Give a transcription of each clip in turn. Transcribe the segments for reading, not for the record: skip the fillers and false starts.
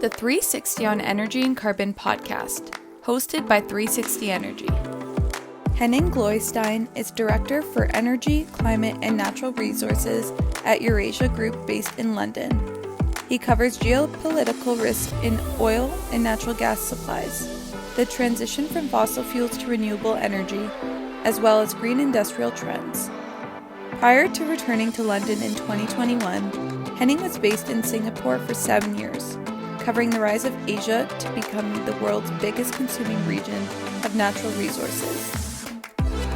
the 360 on Energy and Carbon podcast, hosted by 360 Energy. Henning Gloystein is Director for Energy, Climate and Natural Resources at Eurasia Group based in London. He covers geopolitical risk in oil and natural gas supplies, the transition from fossil fuels to renewable energy, as well as green industrial trends. Prior to returning to London in 2021, Henning was based in Singapore for 7 years, covering the rise of Asia to become the world's biggest consuming region of natural resources.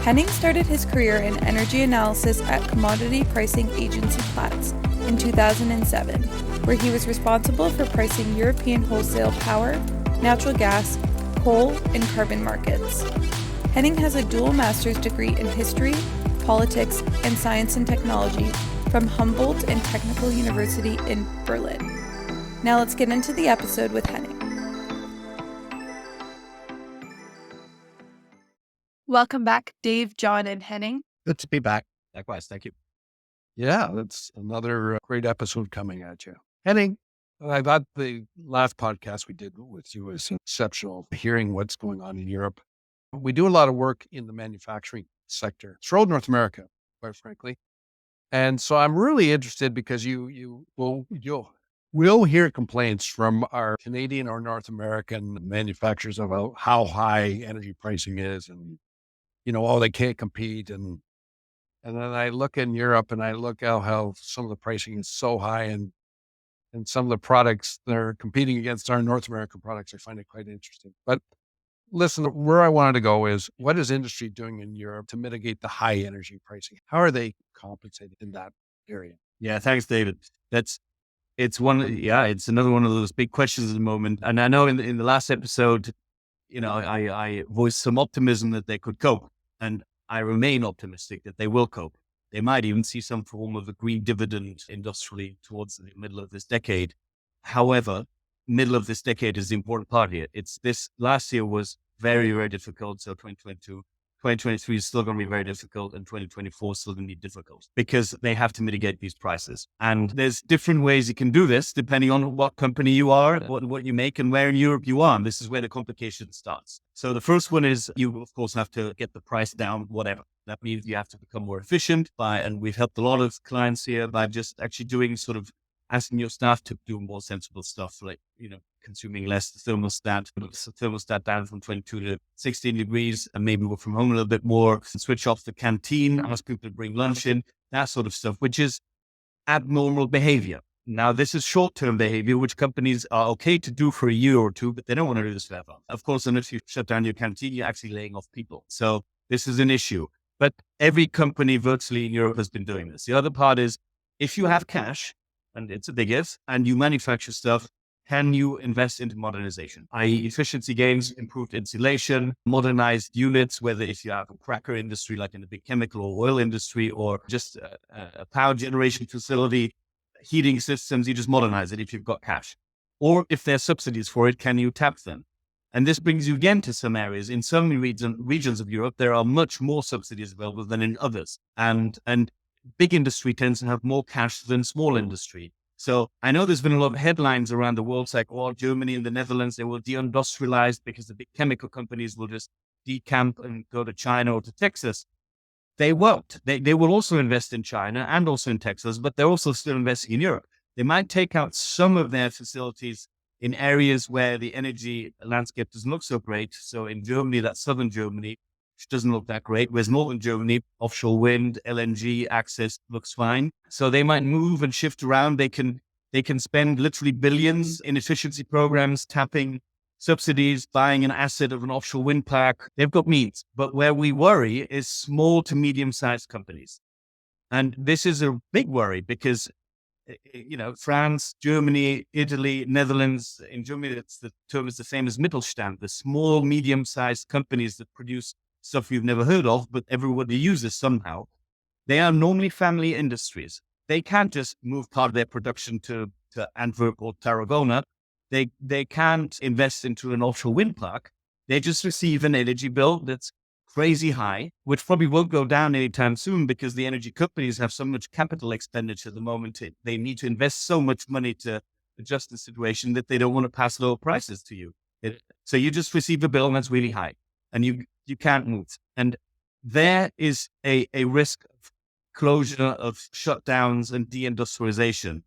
Henning started his career in energy analysis at commodity pricing agency Platts in 2007, where he was responsible for pricing European wholesale power, natural gas, coal, and carbon markets. Henning has a dual master's degree in history, politics, and science and technology from Humboldt and Technical University in Berlin. Now let's get into the episode with Henning. Welcome back, Dave, John, and Henning. Good to be back. Likewise, thank you. Yeah, that's another great episode coming at you. Henning, I thought the last podcast we did with you was exceptional, hearing what's going on in Europe. We do a lot of work in the manufacturing sector throughout North America, quite frankly. And so I'm really interested because you'll hear complaints from our Canadian or North American manufacturers about how high energy pricing is and, they can't compete. And then I look in Europe and I look at how some of the pricing is so high and some of the products that are competing against our North American products, I find it quite interesting. But listen, where I wanted to go is, what is industry doing in Europe to mitigate the high energy pricing? How are they compensating in that area? Yeah, thanks, David. It's another one of those big questions at the moment. And I know in the last episode, I voiced some optimism that they could cope, and I remain optimistic that they will cope. They might even see some form of a green dividend industrially towards the middle of this decade. However, middle of this decade is the important part here. This last year was very, very difficult. So 2022, 2023 is still going to be very difficult, and 2024 is still going to be difficult because they have to mitigate these prices. And there's different ways you can do this depending on what company you are, what you make, and where in Europe you are. And this is where the complication starts. So the first one is you, of course, have to get the price down, whatever. That means you have to become more efficient and we've helped a lot of clients here by just actually doing asking your staff to do more sensible stuff, like, consuming less, the thermostat down from 22 to 16 degrees, and maybe work from home a little bit more, switch off the canteen, ask people to bring lunch in, that sort of stuff, which is abnormal behavior. Now, this is short-term behavior, which companies are okay to do for a year or two, but they don't want to do this forever. Of course, unless you shut down your canteen, you're actually laying off people. So this is an issue. But every company virtually in Europe has been doing this. The other part is, if you have cash, and it's a big if, and you manufacture stuff, can you invest into modernization? i.e. efficiency gains, improved insulation, modernized units, whether if you have a cracker industry like in the big chemical or oil industry, or just a power generation facility, heating systems, you just modernize it if you've got cash. Or if there's subsidies for it, can you tap them? And this brings you again to some areas. In some regions of Europe, there are much more subsidies available than in others. And big industry tends to have more cash than small industry. So I know there's been a lot of headlines around the world like, Germany and the Netherlands, they will deindustrialize because the big chemical companies will just decamp and go to China or to Texas. They won't. They will also invest in China and also in Texas, but they're also still investing in Europe. They might take out some of their facilities in areas where the energy landscape doesn't look so great. So in Germany, that's southern Germany, which doesn't look that great. Whereas northern Germany, offshore wind, LNG access looks fine. So they might move and shift around. They can spend literally billions in efficiency programs, tapping subsidies, buying an asset of an offshore wind park. They've got means. But where we worry is small to medium-sized companies. And this is a big worry because France, Germany, Italy, Netherlands. In Germany, the term is the same as Mittelstand, the small, medium-sized companies that produce stuff you've never heard of, but everybody uses somehow. They are normally family industries. They can't just move part of their production to Antwerp or Tarragona. They can't invest into an offshore wind park. They just receive an energy bill that's crazy high, which probably won't go down anytime soon because the energy companies have so much capital expenditure at the moment. They need to invest so much money to adjust the situation that they don't want to pass lower prices to you. So you just receive a bill and that's really high and you can't move. And there is a risk of closure, of shutdowns and deindustrialization.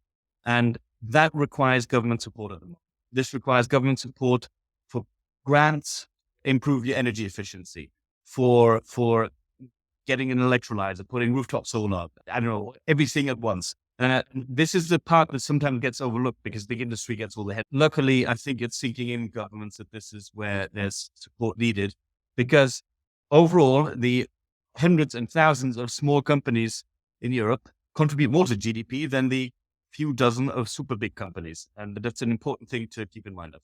And that requires government support at the moment. This requires government support for grants, improve your energy efficiency, for getting an electrolyzer, putting rooftop solar, I don't know, everything at once. This is the part that sometimes gets overlooked because big industry gets all the head. Luckily, I think it's sinking in governments that this is where there's support needed, because overall, the hundreds and thousands of small companies in Europe contribute more to GDP than the few dozen of super big companies. And that's an important thing to keep in mind.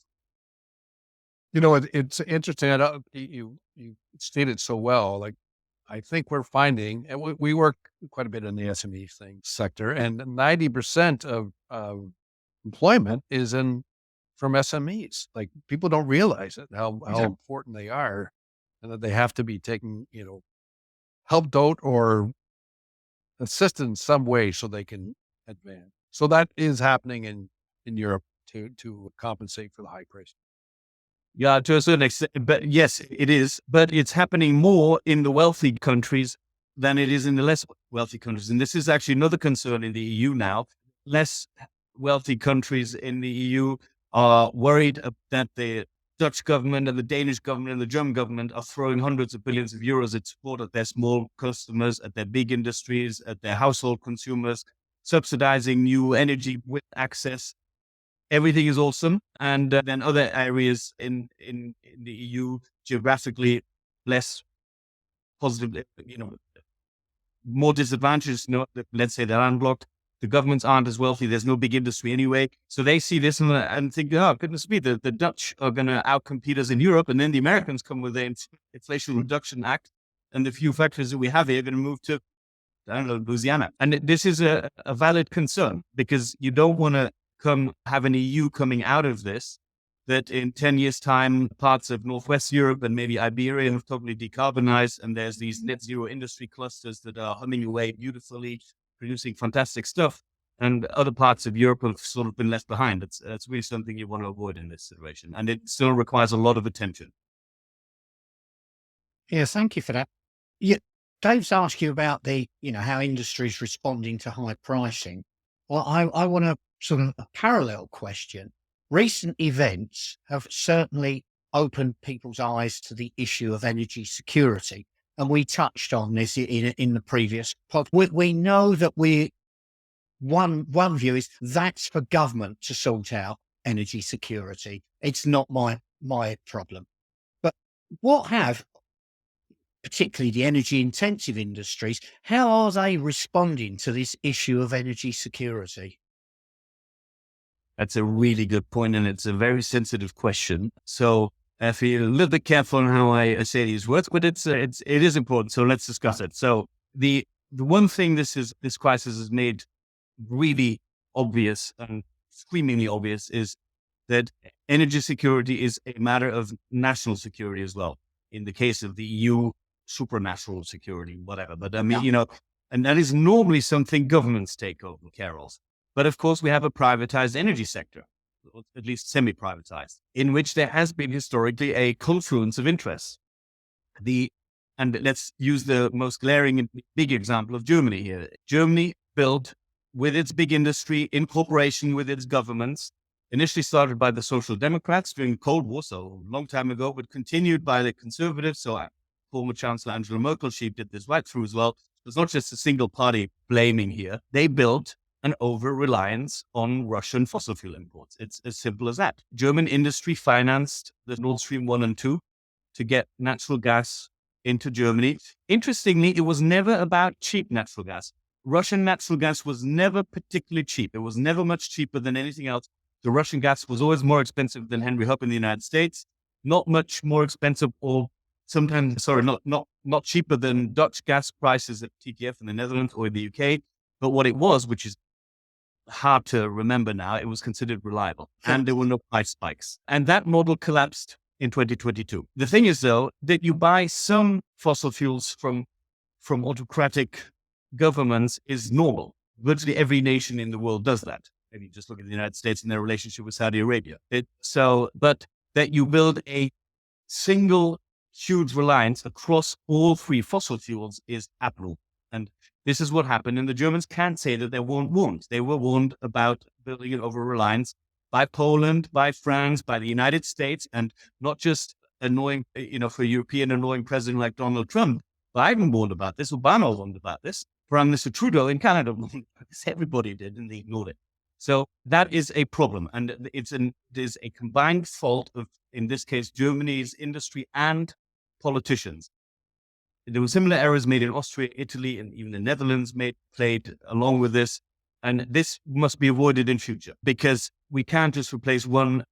It's interesting. You stated so well. Like, I think we're finding, and we work quite a bit in the SME sector, and 90% of employment is from SMEs. Like, people don't realize it, how important they are, and that they have to be taken, helped out or assisted in some way so they can advance. So that is happening in Europe to compensate for the high price. Yeah, to a certain extent, but yes, it is. But it's happening more in the wealthy countries than it is in the less wealthy countries. And this is actually another concern in the EU now. Less wealthy countries in the EU are worried that the Dutch government and the Danish government and the German government are throwing hundreds of billions of euros at support at their small customers, at their big industries, at their household consumers, subsidizing new energy with access. Everything is awesome. And then other areas in the EU, geographically less positive, more disadvantaged, let's say they're landlocked. The governments aren't as wealthy. There's no big industry anyway. So they see this and think, oh, goodness me, the Dutch are going to outcompete us in Europe. And then the Americans come with the Inflation Reduction Act. And the few factories that we have here are going to move to, I don't know, Louisiana. And this is a valid concern, because you don't want to have an EU coming out of this, that in 10 years' time, parts of Northwest Europe and maybe Iberia have totally decarbonized, and there's these net zero industry clusters that are humming away beautifully, producing fantastic stuff, and other parts of Europe have sort of been left behind. That's really something you want to avoid in this situation, and it still requires a lot of attention. Yeah, thank you for that. Yeah, Dave's asked you about how industry is responding to high pricing. Well, I want to sort of a parallel question. Recent events have certainly opened people's eyes to the issue of energy security. And we touched on this in the previous pod. We know that one view is that's for government to sort out energy security. It's not my problem. But what have, particularly the energy intensive industries, how are they responding to this issue of energy security? That's a really good point, and it's a very sensitive question. So I have to be a little bit careful on how I say these words, but it is important. So let's discuss it. So the one thing this crisis has made really obvious and screamingly obvious is that energy security is a matter of national security as well. In the case of the EU, supranational security, whatever. But I mean, and that is normally something governments take over care of. But of course, we have a privatized energy sector, at least semi-privatized, in which there has been historically a confluence of interests. And let's use the most glaring and big example of Germany here. Germany built with its big industry in cooperation with its governments, initially started by the Social Democrats during the Cold War, so a long time ago, but continued by the conservatives. So former Chancellor Angela Merkel, she did this right through as well. It's not just a single party blaming here. They built an over-reliance on Russian fossil fuel imports. It's as simple as that. German industry financed the Nord Stream 1 and 2 to get natural gas into Germany. Interestingly, it was never about cheap natural gas. Russian natural gas was never particularly cheap. It was never much cheaper than anything else. The Russian gas was always more expensive than Henry Hub in the United States, not much more expensive, or sometimes, not cheaper than Dutch gas prices at TTF in the Netherlands or in the UK. But what it was, which is hard to remember now, it was considered reliable, and there were no price spikes. And that model collapsed in 2022. The thing is, though, that you buy some fossil fuels from autocratic governments is normal. Virtually every nation in the world does that. maybe just look at the United States and their relationship with Saudi Arabia. But that you build a single huge reliance across all three fossil fuels is abnormal. And this is what happened. And the Germans can't say that they weren't warned. They were warned about building an over reliance by Poland, by France, by the United States, and not just annoying, for a European annoying president like Donald Trump. Biden warned about this. Obama warned about this. Prime Minister Trudeau in Canada warned about this. Everybody did, and they ignored it. So that is a problem. And there's a combined fault of, in this case, Germany's industry and politicians. There were similar errors made in Austria, Italy, and even the Netherlands played along with this. And this must be avoided in future, because we can't just replace one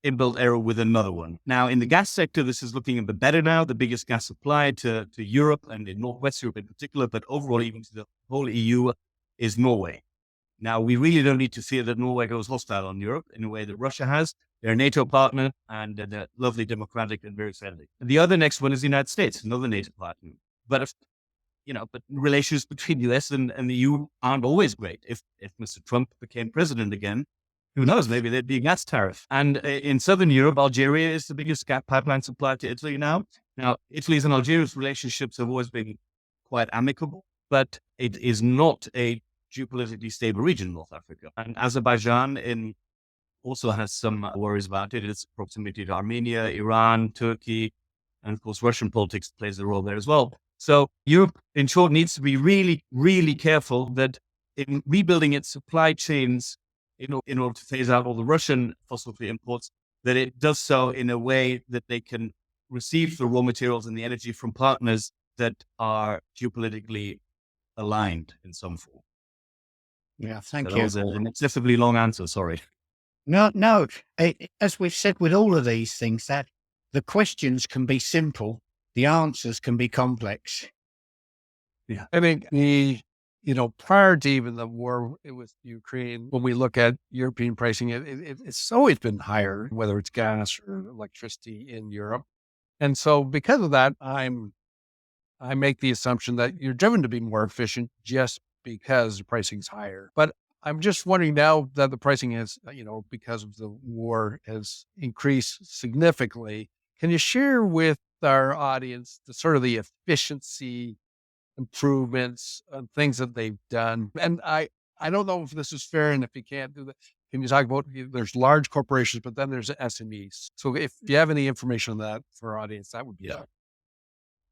inbuilt error with another one. Now, in the gas sector, this is looking a bit better now. The biggest gas supply to Europe, and in Northwest Europe in particular, but overall even to the whole EU, is Norway. Now, we really don't need to fear that Norway goes hostile on Europe in a way that Russia has. They're a NATO partner, and they're lovely, democratic, and very friendly. And the other next one is the United States, another NATO partner. But but relations between the US and the EU aren't always great. If Mr. Trump became president again, who knows, maybe there'd be a gas tariff. And in Southern Europe, Algeria is the biggest gas pipeline supplier to Italy now. Now, Italy's and Algeria's relationships have always been quite amicable, but it is not a geopolitically stable region in North Africa. And Azerbaijan also has some worries about it. Its proximity to Armenia, Iran, Turkey, and of course, Russian politics plays a role there as well. So Europe, in short, needs to be really, really careful that in rebuilding its supply chains in order to phase out all the Russian fossil fuel imports, that it does so in a way that they can receive the raw materials and the energy from partners that are geopolitically aligned in some form. Yeah, thank So you. that was an excessively long answer, sorry. No. As we've said with all of these things, that the questions can be simple, the answers can be complex. Yeah, I think prior to even the war with Ukraine, when we look at European pricing, it's always been higher, whether it's gas or electricity in Europe. And so because of that, I make the assumption that you're driven to be more efficient just because the pricing's higher. But I'm just wondering now that the pricing has, because of the war, has increased significantly. Can you share with our audience the sort of the efficiency improvements and things that they've done? And I don't know if this is fair, and if you can't do that, can you talk about, there's large corporations, but then there's SMEs. So if you have any information on that for our audience, that would be helpful.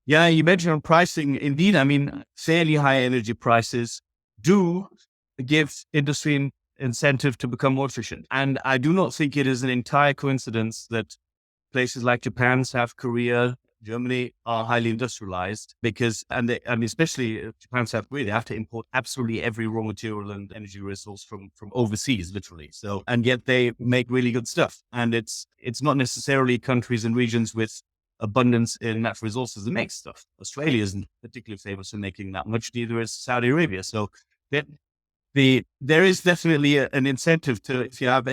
Yeah, you mentioned on pricing. Indeed, I mean, fairly high energy prices do give industry an incentive to become more efficient. And I do not think it is an entire coincidence that places like Japan, South Korea, Germany are highly industrialized because, especially Japan, South Korea, they have to import absolutely every raw material and energy resource from overseas, literally. So, and yet they make really good stuff. And it's not necessarily countries and regions with abundance in natural resources that make stuff. Australia isn't particularly famous for making that much, neither is Saudi Arabia. So there is definitely an incentive to, if you have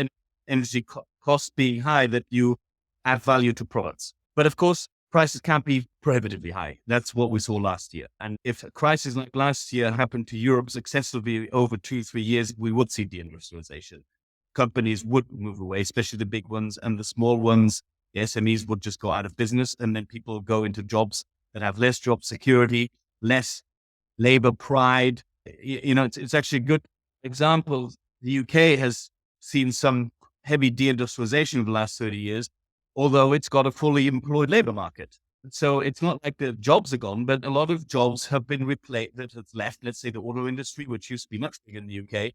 energy costs being high, that you add value to products. But of course, prices can't be prohibitively high. That's what we saw last year. And if a crisis like last year happened to Europe successfully over 2-3 years, we would see deindustrialization. Companies would move away, especially the big ones, and the small ones, the SMEs, would just go out of business. And then people go into jobs that have less job security, less labor pride. It's actually a good example. The UK has seen some heavy deindustrialization over the last 30 years, although it's got a fully employed labor market. So it's not like the jobs are gone, but a lot of jobs have been replaced that have left. Let's say the auto industry, which used to be much bigger in the UK,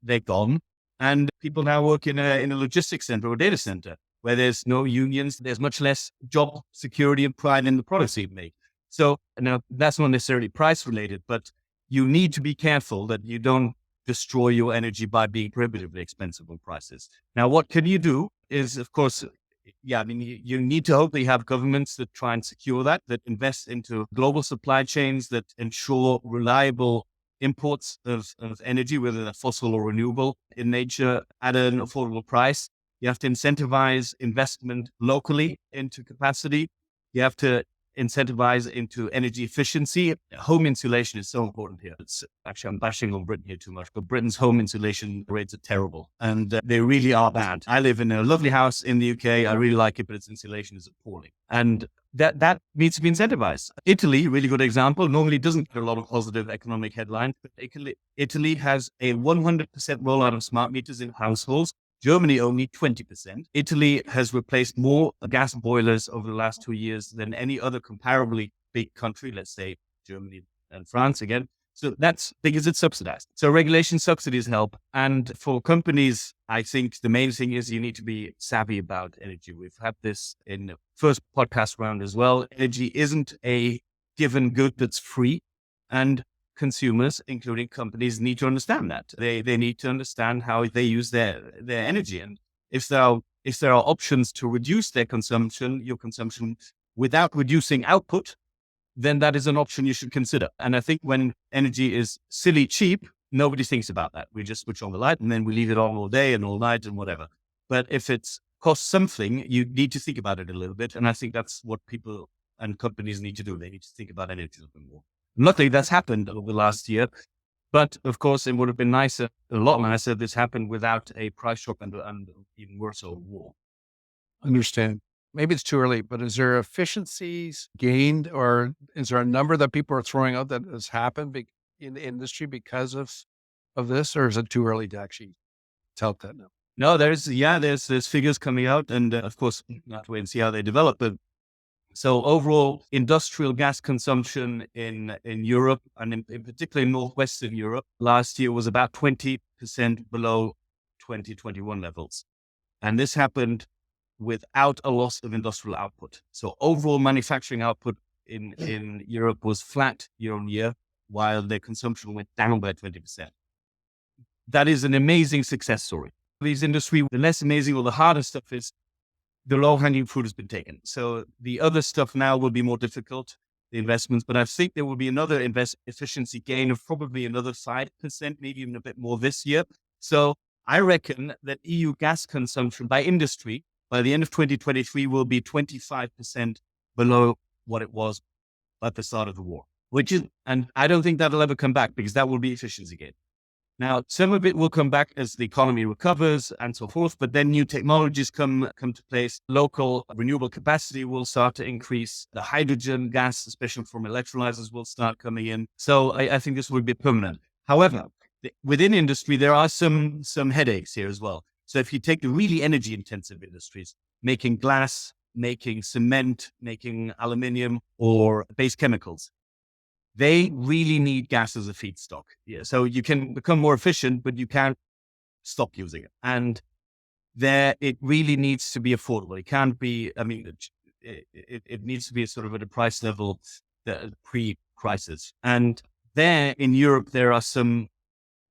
they're gone. And people now work in a logistics center or a data center where there's no unions. There's much less job security and pride in the products you make. So now that's not necessarily price related, but you need to be careful that you don't destroy your energy by being prohibitively expensive on prices. Now, what can you do is, of course, you need to hopefully have governments that try and secure that invest into global supply chains that ensure reliable imports of energy, whether they're fossil or renewable in nature, at an affordable price. You have to incentivize investment locally into capacity. You have to incentivize into energy efficiency. Home insulation is so important here. It's actually, I'm bashing on Britain here too much, but Britain's home insulation rates are terrible, and they really are bad. I live in a lovely house in the UK. I really like it, but its insulation is appalling. And that needs to be incentivized. Italy, really good example, normally doesn't get a lot of positive economic headlines, but Italy has a 100% rollout of smart meters in households. Germany only 20%. Italy has replaced more gas boilers over the last 2 years than any other comparably big country, let's say Germany and France again. So that's because it's subsidized. So regulation subsidies help. And for companies, I think the main thing is you need to be savvy about energy. We've had this in the first podcast round as well. Energy isn't a given good that's free. And consumers, including companies, need to understand that. They need to understand how they use their energy. And if there are options to reduce your consumption without reducing output, then that is an option you should consider. And I think when energy is silly cheap, nobody thinks about that. We just switch on the light and then we leave it on all day and all night and whatever. But if it costs something, you need to think about it a little bit. And I think that's what people and companies need to do. They need to think about energy a little bit more. Luckily, that's happened over the last year. But of course, it would have been a lot nicer if this happened without a price shock and even worse, a war. Understand. Maybe it's too early, but is there efficiencies gained, or is there a number that people are throwing out that has happened in the industry because of this, or is it too early to actually tell that now? No, there's figures coming out, and of course, we'll have to wait and see how they develop. But so overall, industrial gas consumption in Europe, and in particular in Northwestern Europe, last year was about 20% below 2021 levels. And this happened without a loss of industrial output. So overall manufacturing output in Europe was flat year on year, while their consumption went down by 20%. That is an amazing success story. These industry, the less amazing or the harder stuff is the low-hanging fruit has been taken. So the other stuff now will be more difficult, the investments, but I think there will be another efficiency gain of probably another 5%, maybe even a bit more this year. So I reckon that EU gas consumption by industry by the end of 2023 will be 25% below what it was at the start of the war, and I don't think that'll ever come back because that will be efficiency gain. Now, some of it will come back as the economy recovers and so forth, but then new technologies come to place. Local renewable capacity will start to increase. The hydrogen gas, especially from electrolyzers, will start coming in. So I think this will be permanent. However, within industry, there are some headaches here as well. So if you take the really energy intensive industries, making glass, making cement, making aluminium or base chemicals, they really need gas as a feedstock. Yeah. So you can become more efficient, but you can't stop using it. And it really needs to be affordable. It can't be, it needs to be sort of at a price level pre-crisis. And there in Europe, there are some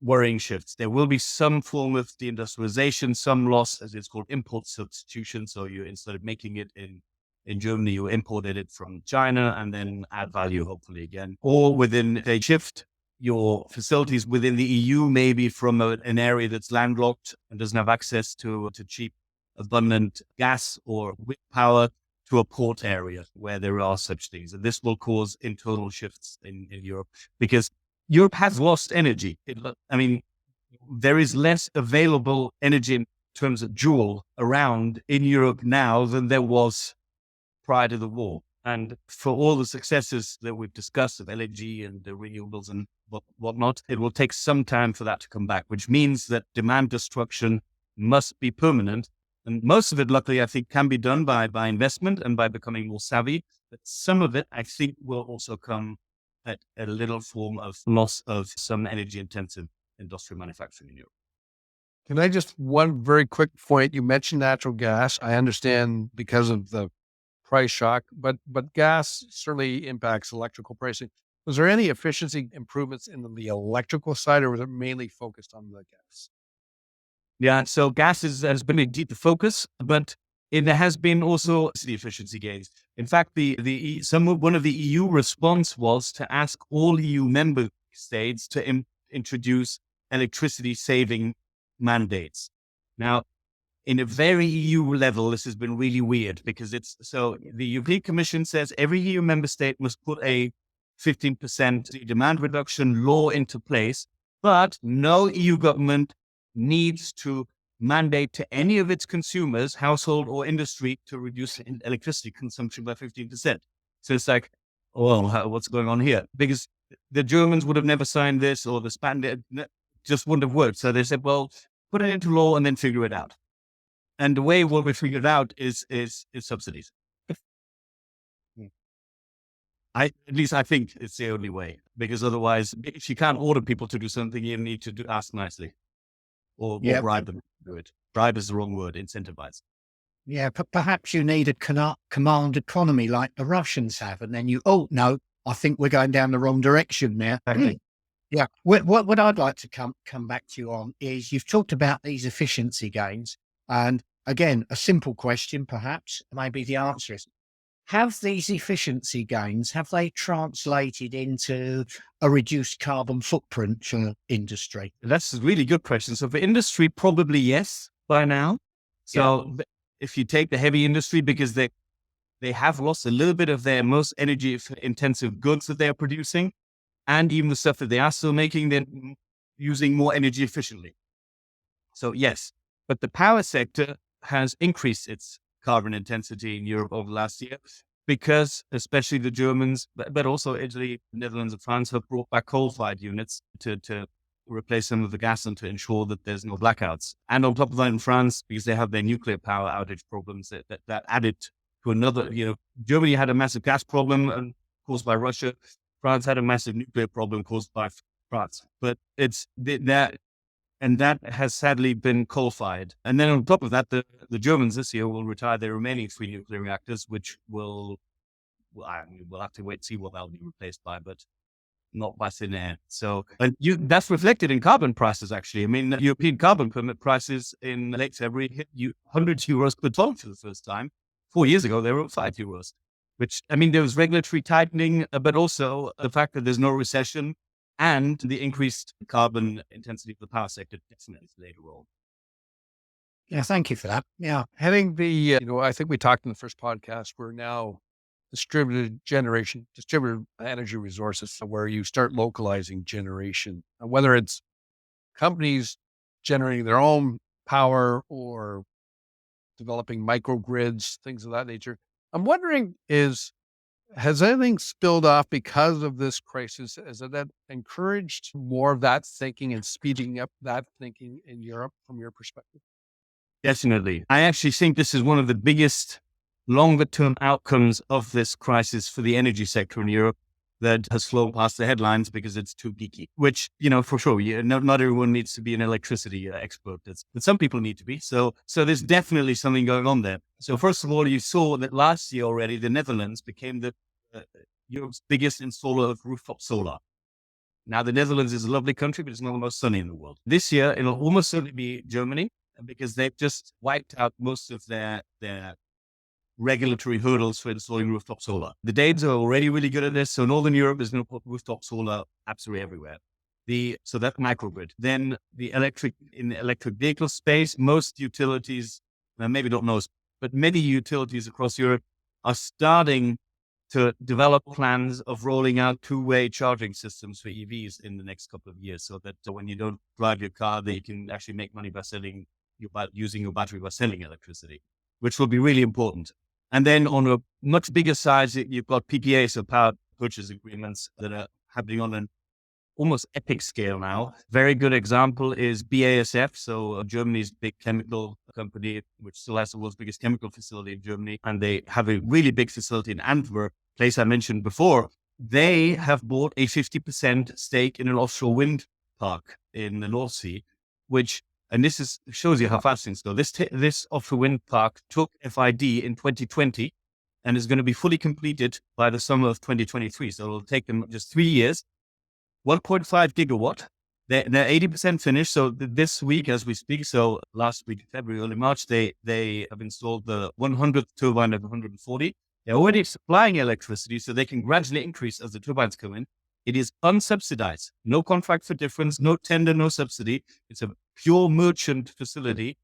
worrying shifts. There will be some form of deindustrialization, some loss, as it's called, import substitution. So you, instead of making it in Germany, you imported it from China and then add value, hopefully again. Or within a shift, your facilities within the EU, maybe from an area that's landlocked and doesn't have access to cheap, abundant gas or wind power, to a port area where there are such things. And this will cause internal shifts in Europe because Europe has lost energy. There is less available energy in terms of joule around in Europe now than there was prior to the war. And for all the successes that we've discussed of LNG and the renewables and whatnot, it will take some time for that to come back, which means that demand destruction must be permanent. And most of it, luckily, I think can be done by investment and by becoming more savvy. But some of it, I think, will also come at a little form of loss of some energy intensive industrial manufacturing in Europe. Can I just, one very quick point? You mentioned natural gas. I understand because of the price shock, but gas certainly impacts electrical pricing. Was there any efficiency improvements in the electrical side, or was it mainly focused on the gas? Yeah, so gas has been indeed the focus, but there has been also the efficiency gains. In fact, one of the EU response was to ask all EU member states to introduce electricity saving mandates. Now, in a very EU level, this has been really weird because the European Commission says every EU member state must put a 15% demand reduction law into place, but no EU government needs to mandate to any of its consumers, household or industry, to reduce electricity consumption by 15%. So it's like, well, what's going on here? Because the Germans would have never signed this, or the Spanish just wouldn't have worked. So they said, well, put it into law and then figure it out. And the way what we figured out is subsidies. At least I think it's the only way, because otherwise, if you can't order people to do something, you need to ask nicely or bribe them to do it. Bribe is the wrong word, incentivize. Yeah, perhaps you need a command economy like the Russians have, and then no, I think we're going down the wrong direction now. Exactly. Yeah. What I'd like to come back to you on is you've talked about these efficiency gains, and again, a simple question, perhaps maybe the answer is: have these efficiency gains, have they translated into a reduced carbon footprint for industry? That's a really good question. So for industry, probably yes by now. So if you take the heavy industry, because they have lost a little bit of their most energy intensive goods that they're producing, and even the stuff that they are still making, they're using more energy efficiently. So yes, but the power sector has increased its carbon intensity in Europe over the last year, because especially the Germans, but also Italy, Netherlands, and France have brought back coal-fired units to replace some of the gas and to ensure that there's no blackouts. And on top of that, in France, because they have their nuclear power outage problems, that added to another. Germany had a massive gas problem caused by Russia. France had a massive nuclear problem caused by France. But it's that. And that has sadly been coal-fired. And then on top of that, the Germans this year will retire their remaining 3 nuclear reactors, which we'll have to wait and see what they'll be replaced by, but not by thin air. So, that's reflected in carbon prices, actually. I mean, European carbon permit prices in late February hit €100 per ton for the first time. 4 years ago, they were €5, which, I mean, there was regulatory tightening, but also the fact that there's no recession, and the increased carbon intensity of the power sector definitely played a role. Yeah, thank you for that. Yeah. Having the, I think we talked in the first podcast, we're now distributed energy resources, where you start localizing generation, whether it's companies generating their own power or developing microgrids, things of that nature. I'm wondering, has anything spilled off because of this crisis? Has that encouraged more of that thinking and speeding up that thinking in Europe from your perspective? Definitely. I actually think this is one of the biggest longer-term outcomes of this crisis for the energy sector in Europe that has flown past the headlines because it's too geeky, which, for sure, not everyone needs to be an electricity expert, but some people need to be. So there's definitely something going on there. So first of all, you saw that last year already, the Netherlands became Europe's biggest installer of rooftop solar. Now, the Netherlands is a lovely country, but it's not the most sunny in the world. This year, it'll almost certainly be Germany, because they've just wiped out most of their regulatory hurdles for installing rooftop solar. The Danes are already really good at this. So Northern Europe is going to put rooftop solar absolutely everywhere. So that's microgrid. Then in the electric vehicle space, most utilities, maybe not most, but many utilities across Europe are starting to develop plans of rolling out 2-way charging systems for EVs in the next couple of years, so that when you don't drive your car, that you can actually make money by using your battery by selling electricity, which will be really important. And then on a much bigger size, you've got PPAs, so power purchase agreements, that are happening on an almost epic scale now. Very good example is BASF, so Germany's big chemical company, which still has the world's biggest chemical facility in Germany. And they have a really big facility in Antwerp, place I mentioned before. They have bought a 50% stake in an offshore wind park in the North Sea, and this shows you how fast things go. This offshore wind park took FID in 2020 and is going to be fully completed by the summer of 2023. So it'll take them just 3 years. 1.5 gigawatt. They're 80% finished. So this week, as we speak, so last week, February, early March, they have installed the 100th turbine of 140. They're already supplying electricity, so they can gradually increase as the turbines come in. It is unsubsidized, no contract for difference, no tender, no subsidy. It's a pure merchant facility.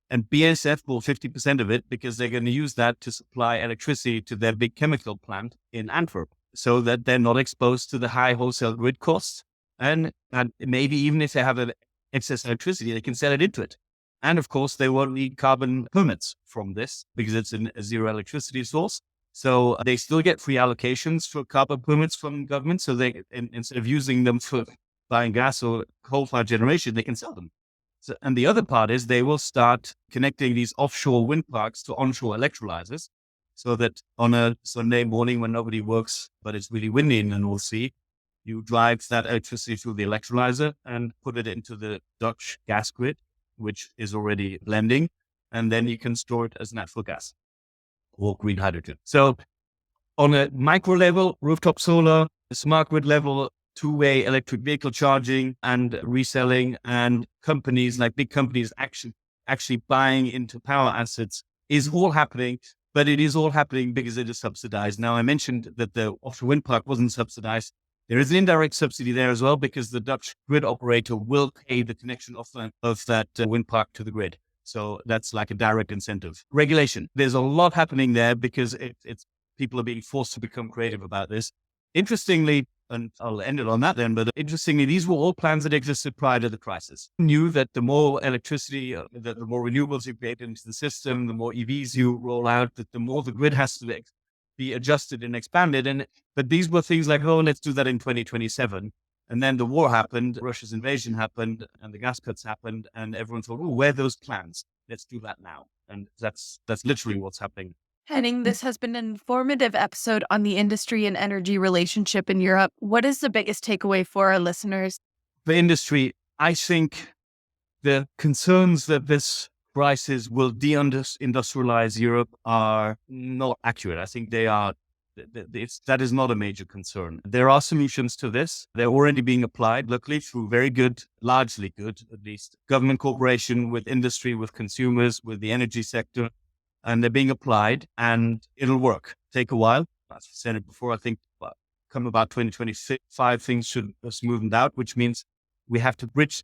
And BASF bought 50% of it because they're going to use that to supply electricity to their big chemical plant in Antwerp so that they're not exposed to the high wholesale grid costs. And maybe even if they have an excess electricity, they can sell it into it. And of course, they won't need carbon permits from this because it's a zero electricity source. So they still get free allocations for carbon permits from government. So they, instead of using them for buying gas or coal-fired generation, they can sell them. So, and the other part is they will start connecting these offshore wind parks to onshore electrolyzers so that on a Sunday morning when nobody works, but it's really windy in the North Sea, you drive that electricity through the electrolyzer and put it into the Dutch gas grid, which is already blending, and then you can store it as natural gas or green hydrogen. So on a micro level, rooftop solar, smart grid level, two-way electric vehicle charging and reselling, and companies like big companies actually buying into power assets is all happening, but it is all happening because it is subsidized. Now, I mentioned that the offshore wind park wasn't subsidized. There is an indirect subsidy there as well because the Dutch grid operator will pay the connection of that wind park to the grid. So that's like a direct incentive. Regulation. There's a lot happening there because it's people are being forced to become creative about this. Interestingly, and I'll end it on that then, but interestingly, these were all plans that existed prior to the crisis. Knew that the more electricity, the more renewables you create into the system, the more EVs you roll out, that the more the grid has to be adjusted and expanded. But these were things like, oh, let's do that in 2027. And then the war happened, Russia's invasion happened, and the gas cuts happened, and everyone thought, oh, where are those plans? Let's do that now. And that's literally what's happening. Henning, this has been an informative episode on the industry and energy relationship in Europe. What is the biggest takeaway for our listeners? The industry, I think the concerns that this crisis will deindustrialize Europe are not accurate. I think they are. That is not a major concern. There are solutions to this. They're already being applied, luckily, through very good, largely good, at least, government cooperation with industry, with consumers, with the energy sector. And they're being applied and it'll work. Take a while. As I said it before, I think come about 2025, things should have smoothened out, which means we have to bridge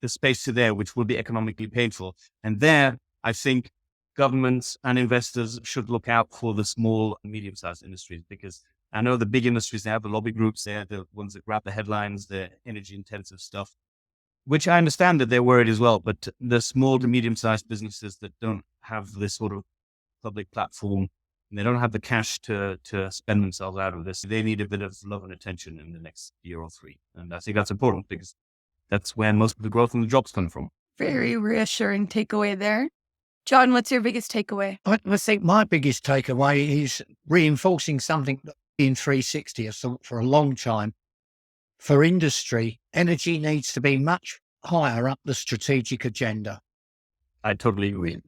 the space to there, which will be economically painful. And there, I think governments and investors should look out for the small and medium-sized industries, because I know the big industries, they have the lobby groups, they're the ones that grab the headlines, the energy-intensive stuff, which I understand that they're worried as well. But the small to medium-sized businesses that don't have this sort of public platform, and they don't have the cash to spend themselves out of this, they need a bit of love and attention in the next year or three. And I think that's important because that's where most of the growth and the jobs come from. Very reassuring takeaway there. John, what's your biggest takeaway? I think my biggest takeaway is reinforcing something that in 360 has thought for a long time. For industry, energy needs to be much higher up the strategic agenda. I totally agree.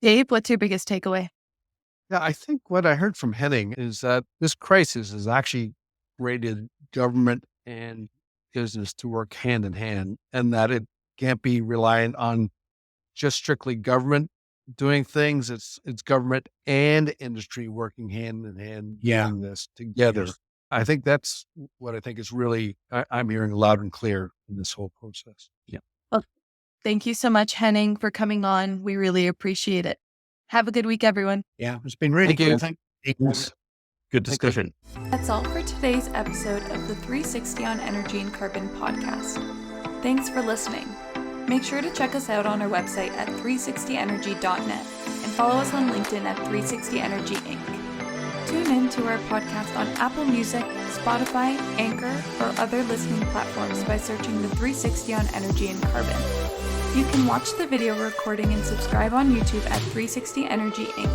Dave, what's your biggest takeaway? Yeah, I think what I heard from Henning is that this crisis has actually created government and business to work hand in hand, and that it can't be reliant on just strictly government doing things. It's government and industry working hand in hand doing this together. Yes. I think that's what I think is really, I'm hearing loud and clear in this whole process. Yeah. Well, thank you so much, Henning, for coming on. We really appreciate it. Have a good week, everyone. Yeah, it's been really good. Thank you. Good discussion. That's all for today's episode of the 360 on Energy and Carbon podcast. Thanks for listening. Make sure to check us out on our website at 360energy.net and follow us on LinkedIn at 360 Energy Inc. Tune in to our podcast on Apple Music, Spotify, Anchor, or other listening platforms by searching the 360 on Energy and Carbon. You can watch the video recording and subscribe on YouTube at 360 Energy Inc.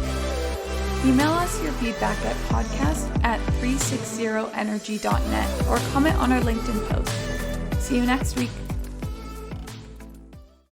Email us your feedback at podcast@360energy.net or comment on our LinkedIn post. See you next week.